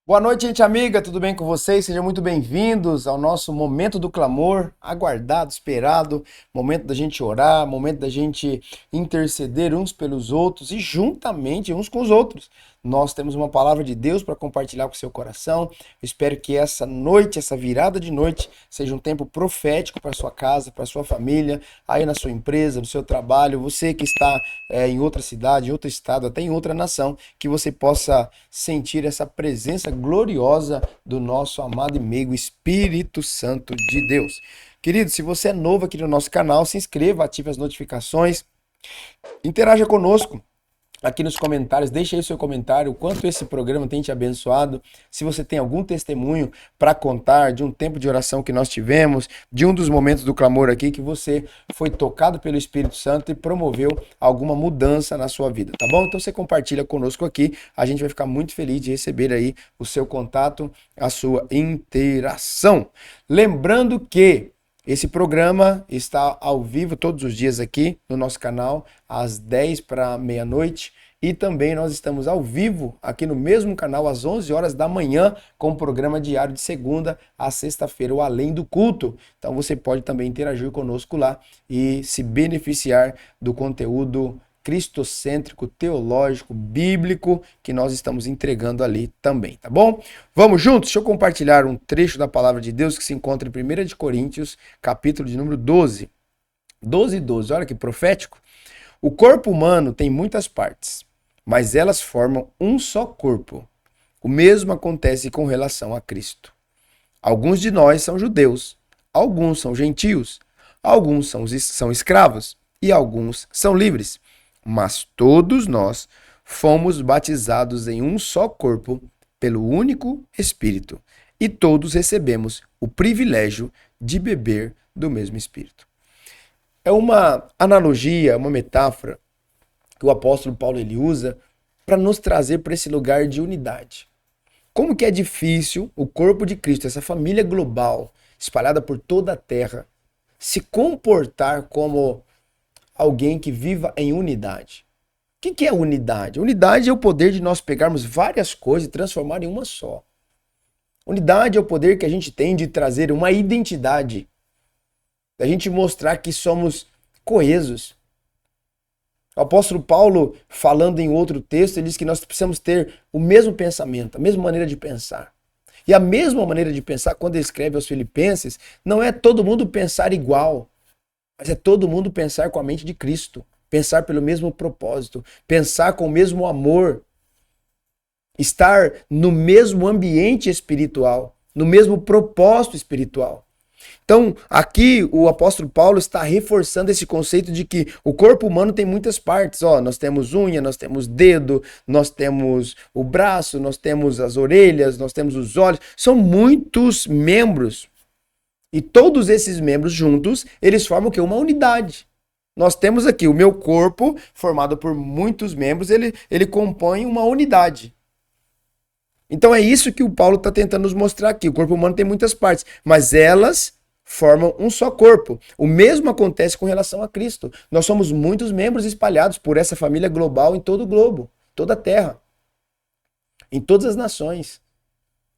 Boa noite, gente amiga, tudo bem com vocês? Sejam muito bem-vindos ao nosso Momento do Clamor, aguardado, esperado, momento da gente orar, momento da gente interceder uns pelos outros e juntamente uns com os outros. Nós temos uma palavra de Deus para compartilhar com o seu coração. Espero que essa noite, essa virada de noite, seja um tempo profético para sua casa, para sua família, aí na sua empresa, no seu trabalho, você que está em outra cidade, em outro estado, até em outra nação, que você possa sentir essa presença gloriosa do nosso amado e meigo Espírito Santo de Deus. Querido, se você é novo aqui no nosso canal, se inscreva, ative as notificações, interaja conosco aqui nos comentários, deixa aí o seu comentário, o quanto esse programa tem te abençoado, se você tem algum testemunho para contar de um tempo de oração que nós tivemos, de um dos momentos do clamor aqui que você foi tocado pelo Espírito Santo e promoveu alguma mudança na sua vida, tá bom? Então você compartilha conosco aqui, a gente vai ficar muito feliz de receber aí o seu contato, a sua interação. Lembrando que esse programa está ao vivo todos os dias aqui no nosso canal, às 10 para meia-noite. E também nós estamos ao vivo aqui no mesmo canal, às 11 horas da manhã, com o programa diário de segunda a sexta-feira, o Além do Culto. Então você pode também interagir conosco lá e se beneficiar do conteúdo cristocêntrico, teológico, bíblico, que nós estamos entregando ali também, tá bom? Vamos juntos? Deixa eu compartilhar um trecho da palavra de Deus que se encontra em 1 de Coríntios, capítulo de número 12. 12 e 12, olha que profético. O corpo humano tem muitas partes, mas elas formam um só corpo. O mesmo acontece com relação a Cristo. Alguns de nós são judeus, alguns são gentios, alguns são escravos e alguns são livres. Mas todos nós fomos batizados em um só corpo pelo único Espírito e todos recebemos o privilégio de beber do mesmo Espírito. É uma analogia, uma metáfora que o apóstolo Paulo ele usa para nos trazer para esse lugar de unidade. Como que é difícil o corpo de Cristo, essa família global espalhada por toda a terra, se comportar como alguém que viva em unidade. O que é unidade? Unidade é o poder de nós pegarmos várias coisas e transformar em uma só. Unidade é o poder que a gente tem de trazer uma identidade, da gente mostrar que somos coesos. O apóstolo Paulo, falando em outro texto, ele diz que nós precisamos ter o mesmo pensamento, a mesma maneira de pensar. E a mesma maneira de pensar, quando ele escreve aos Filipenses, não é todo mundo pensar igual, mas é todo mundo pensar com a mente de Cristo, pensar pelo mesmo propósito, pensar com o mesmo amor, estar no mesmo ambiente espiritual, no mesmo propósito espiritual. Então, aqui o apóstolo Paulo está reforçando esse conceito de que o corpo humano tem muitas partes. Nós temos unha, nós temos dedo, nós temos o braço, nós temos as orelhas, nós temos os olhos. São muitos membros. E todos esses membros juntos, eles formam o quê? Uma unidade. Nós temos aqui o meu corpo, formado por muitos membros, ele compõe uma unidade. Então é isso que o Paulo está tentando nos mostrar aqui. O corpo humano tem muitas partes, mas elas formam um só corpo. O mesmo acontece com relação a Cristo. Nós somos muitos membros espalhados por essa família global em todo o globo, toda a terra, em todas as nações.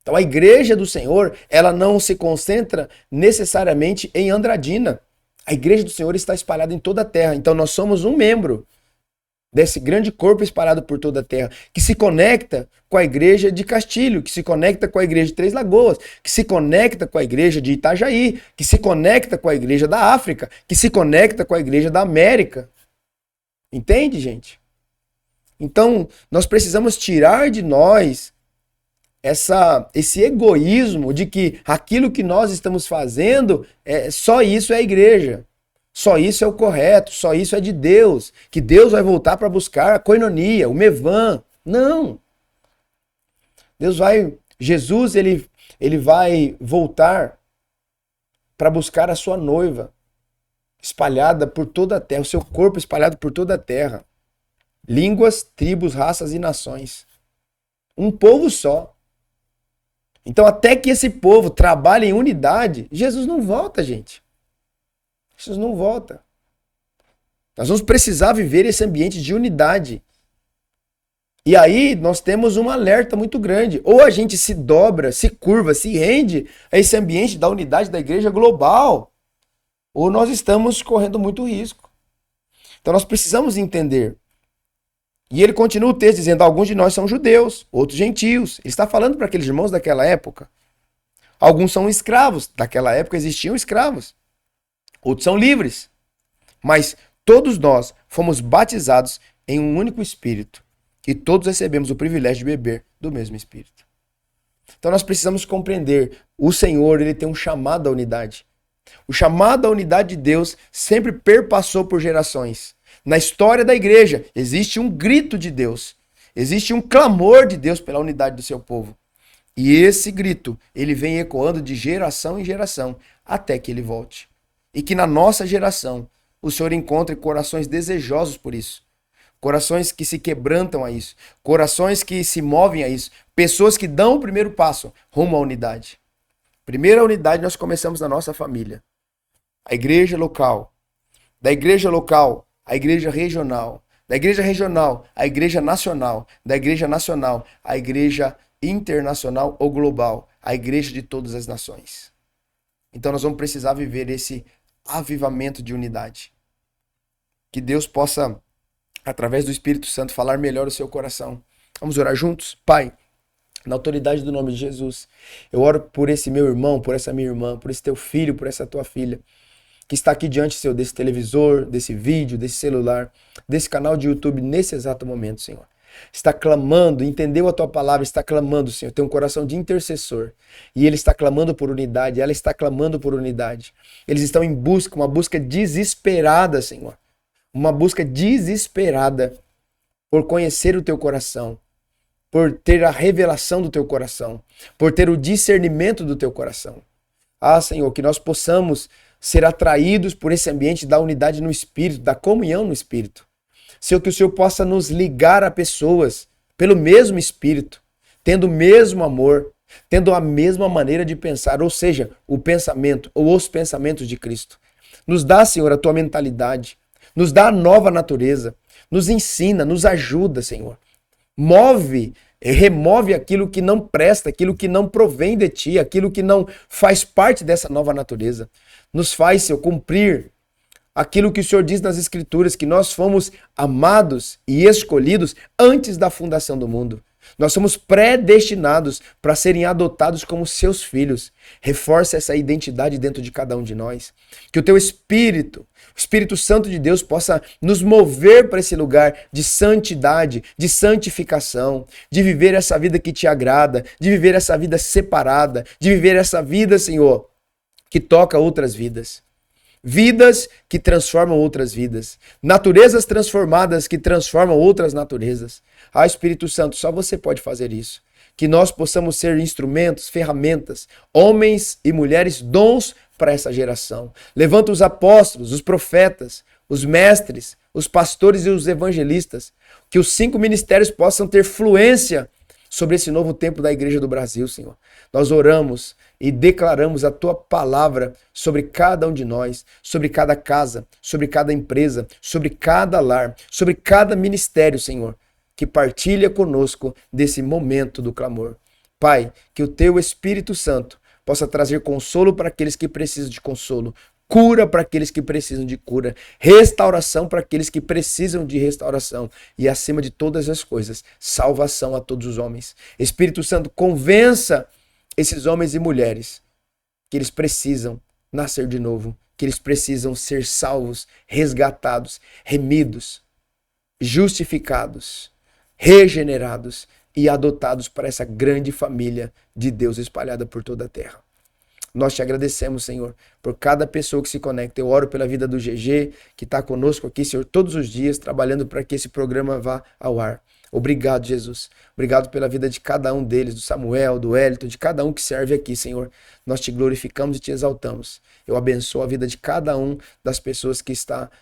Então a igreja do Senhor, ela não se concentra necessariamente em Andradina. A igreja do Senhor está espalhada em toda a terra. Então nós somos um membro desse grande corpo espalhado por toda a terra, que se conecta com a igreja de Castilho, que se conecta com a igreja de Três Lagoas, que se conecta com a igreja de Itajaí, que se conecta com a igreja da África, que se conecta com a igreja da América. Entende, gente? Então, nós precisamos tirar de nós esse egoísmo de que aquilo que nós estamos fazendo, só isso é a igreja. Só isso é o correto, só isso é de Deus. Que Deus vai voltar para buscar a koinonia, o mevan. Não. Jesus, ele vai voltar para buscar a sua noiva, espalhada por toda a terra, o seu corpo espalhado por toda a terra. Línguas, tribos, raças e nações. Um povo só. Então, até que esse povo trabalhe em unidade, Jesus não volta, gente. Jesus não volta. Nós vamos precisar viver esse ambiente de unidade. E aí nós temos um alerta muito grande. Ou a gente se dobra, se curva, se rende a esse ambiente da unidade da igreja global, ou nós estamos correndo muito risco. Então nós precisamos entender. E ele continua o texto dizendo: alguns de nós são judeus, outros gentios. Ele está falando para aqueles irmãos daquela época. Alguns são escravos. Daquela época existiam escravos. Outros são livres. Mas todos nós fomos batizados em um único Espírito. E todos recebemos o privilégio de beber do mesmo Espírito. Então nós precisamos compreender. O Senhor, ele tem um chamado à unidade. O chamado à unidade de Deus sempre perpassou por gerações. Na história da igreja, existe um grito de Deus. Existe um clamor de Deus pela unidade do seu povo. E esse grito, ele vem ecoando de geração em geração, até que ele volte. E que na nossa geração, o Senhor encontre corações desejosos por isso. Corações que se quebrantam a isso. Corações que se movem a isso. Pessoas que dão o primeiro passo rumo à unidade. Primeira unidade nós começamos na nossa família. A igreja local. Da igreja local, a igreja regional. Da igreja regional, a igreja nacional. Da igreja nacional, a igreja internacional ou global. A igreja de todas as nações. Então nós vamos precisar viver esse avivamento de unidade. Que Deus possa, através do Espírito Santo, falar melhor o seu coração. Vamos orar juntos? Pai, na autoridade do nome de Jesus, eu oro por esse meu irmão, por essa minha irmã, por esse teu filho, por essa tua filha, que está aqui diante, Senhor, desse televisor, desse vídeo, desse celular, desse canal de YouTube, nesse exato momento, Senhor. Está clamando, entendeu a tua palavra, está clamando, Senhor, tem um coração de intercessor. E ele está clamando por unidade, ela está clamando por unidade. Eles estão em busca, uma busca desesperada, Senhor. Uma busca desesperada por conhecer o teu coração, por ter a revelação do teu coração, por ter o discernimento do teu coração. Ah, Senhor, que nós possamos ser atraídos por esse ambiente da unidade no Espírito, da comunhão no Espírito. Senhor, que o Senhor possa nos ligar a pessoas pelo mesmo Espírito, tendo o mesmo amor, tendo a mesma maneira de pensar, ou seja, o pensamento ou os pensamentos de Cristo. Nos dá, Senhor, a tua mentalidade, nos dá a nova natureza, nos ensina, nos ajuda, Senhor. Remove aquilo que não presta, aquilo que não provém de ti, aquilo que não faz parte dessa nova natureza. Nos faz, Senhor, cumprir aquilo que o Senhor diz nas Escrituras, que nós fomos amados e escolhidos antes da fundação do mundo. Nós somos predestinados para serem adotados como seus filhos. Reforça essa identidade dentro de cada um de nós. Que o teu Espírito, o Espírito Santo de Deus, possa nos mover para esse lugar de santidade, de santificação, de viver essa vida que te agrada, de viver essa vida separada, de viver essa vida, Senhor, que toca outras vidas. Vidas que transformam outras vidas. Naturezas transformadas que transformam outras naturezas. Ah, Espírito Santo, só você pode fazer isso. Que nós possamos ser instrumentos, ferramentas, homens e mulheres, dons para essa geração. Levanta os apóstolos, os profetas, os mestres, os pastores e os evangelistas. Que os 5 ministérios possam ter fluência sobre esse novo tempo da Igreja do Brasil, Senhor. Nós oramos e declaramos a tua palavra sobre cada um de nós, sobre cada casa, sobre cada empresa, sobre cada lar, sobre cada ministério, Senhor, que partilha conosco desse momento do clamor. Pai, que o teu Espírito Santo possa trazer consolo para aqueles que precisam de consolo, cura para aqueles que precisam de cura, restauração para aqueles que precisam de restauração e, acima de todas as coisas, salvação a todos os homens. Espírito Santo, convença esses homens e mulheres que eles precisam nascer de novo, que eles precisam ser salvos, resgatados, remidos, justificados, regenerados e adotados para essa grande família de Deus espalhada por toda a terra. Nós te agradecemos, Senhor, por cada pessoa que se conecta. Eu oro pela vida do GG, que está conosco aqui, Senhor, todos os dias, trabalhando para que esse programa vá ao ar. Obrigado, Jesus. Obrigado pela vida de cada um deles, do Samuel, do Hélito, de cada um que serve aqui, Senhor. Nós te glorificamos e te exaltamos. Eu abençoo a vida de cada um das pessoas que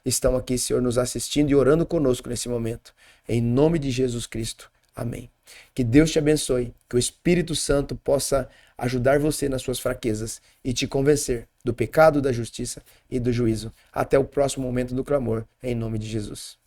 estão aqui, Senhor, nos assistindo e orando conosco nesse momento. Em nome de Jesus Cristo. Amém. Que Deus te abençoe, que o Espírito Santo possa ajudar você nas suas fraquezas e te convencer do pecado, da justiça e do juízo. Até o próximo momento do clamor, em nome de Jesus.